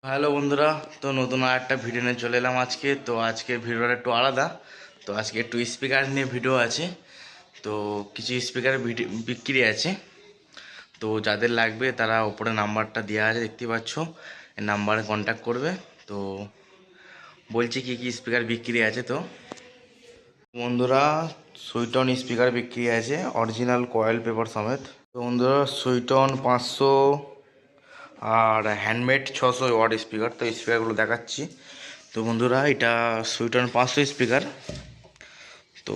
Hello বন্ধুরা, তো নতুন আর একটা ভিডিও নিয়ে চলে এলাম আজকে। তো আজকের ভিডিওটা একটু আলাদা। তো আজকে একটু স্পিকার নিয়ে ভিডিও আছে। তো কিছু স্পিকার বিক্রি আছে। তো যাদের লাগবে তারা ওপরে নাম্বারটা দেওয়া আছে, দেখতে পাচ্ছ। এই নাম্বারে কন্ট্যাক্ট করবে। তো বলছি কি কি স্পিকার বিক্রি আছে। তো বন্ধুরা, সুইটন স্পিকার বিক্রি আছে, অরিজিনাল কয়েল পেপার সমেত। তো বন্ধুরা, সুইটন 500 আর হ্যান্ডমেড 600 ওয়াট স্পিকার। তো স্পিকারগুলো দেখাচ্ছি। তো বন্ধুরা, এটা সুইটন 500 স্পিকার। তো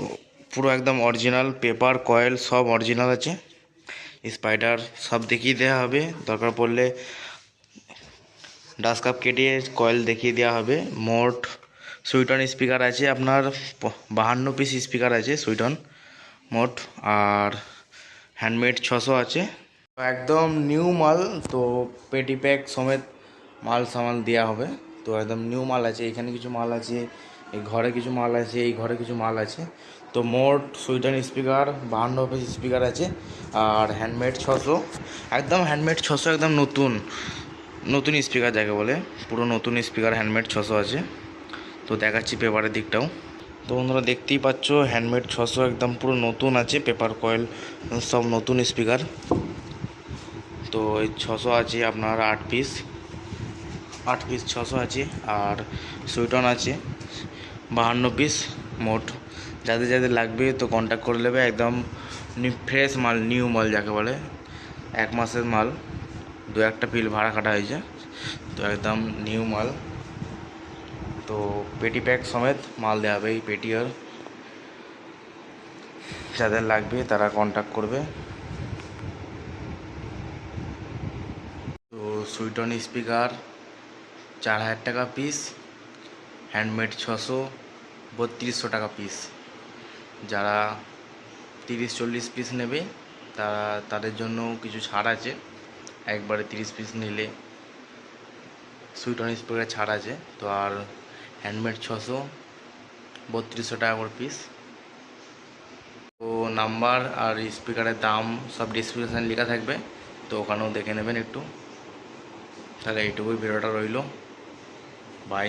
পুরো একদম অরিজিনাল, পেপার কয়েল সব অরিজিনাল আছে। স্পাইডার সব দেখিয়ে দেওয়া হবে, দরকার পড়লে ডাস্ট কাপ কেটে কয়েল দেখিয়ে দেওয়া হবে। মোট সুইটন স্পিকার আছে আপনার 52 পিস স্পিকার আছে সুইটন মোট। আর হ্যান্ডমেড 600 আছে, একদম নিউ মাল। তো পেটি প্যাক সমেত মাল সামাল দেওয়া হবে। তো একদম নিউ মাল আছে, এখানে কিছু মাল আছে, এই ঘরে কিছু মাল আছে, এই ঘরে কিছু মাল আছে। তো মোট সুইটন স্পিকার 52 পিস স্পিকার আছে। আর হ্যান্ডমেড 600, একদম হ্যান্ডমেড 600, একদম নতুন নতুন স্পিকার যাকে বলে, পুরো নতুন স্পিকার হ্যান্ডমেড 600 আছে। তো দেখাচ্ছি পেপারের দিকটাও। তো বন্ধুরা, দেখতেই পাচ্ছ হ্যান্ডমেড 600 একদম পুরো নতুন আছে, পেপার কয়েল সব নতুন স্পিকার। তো এই 600 আছে আপনার 8 পিস 600 আছে। আর সুইটন আছে 52 পিস মোট। যাদের যাদের লাগবে তো কন্ট্যাক্ট করে নেবে। একদম ফ্রেশ মাল, নিউ মাল যাকে বলে, 1 মাসের মাল, 2-1টা পিল ভাড়া কাটা হয়েছে। তো একদম নিউ মাল। তো পেটি প্যাক সমেত মাল দেওয়া হবে, এই পেটি। আর যাদের লাগবে তারা কন্ট্যাক্ট করবে। তো সুইটন স্পিকার 4000 টাকা পিস, হ্যান্ডমেড 600 3200 টাকা পিস। যারা 30-40 পিস নেবে তাদের জন্য কিছু ছাড় আছে। একবারে 30 পিস নিলে সুইটন স্পিকার ছাড় আছে। তো আর হ্যান্ডমেড 600 3200 টাকা করে পিস। তো নাম্বার আর স্পিকারের দাম সব ডিসক্রিপশানে লেখা থাকবে, তো ওখানেও দেখে নেবেন একটু। তাহলে এইটুকুই ভিডিওটা রইল। বাই।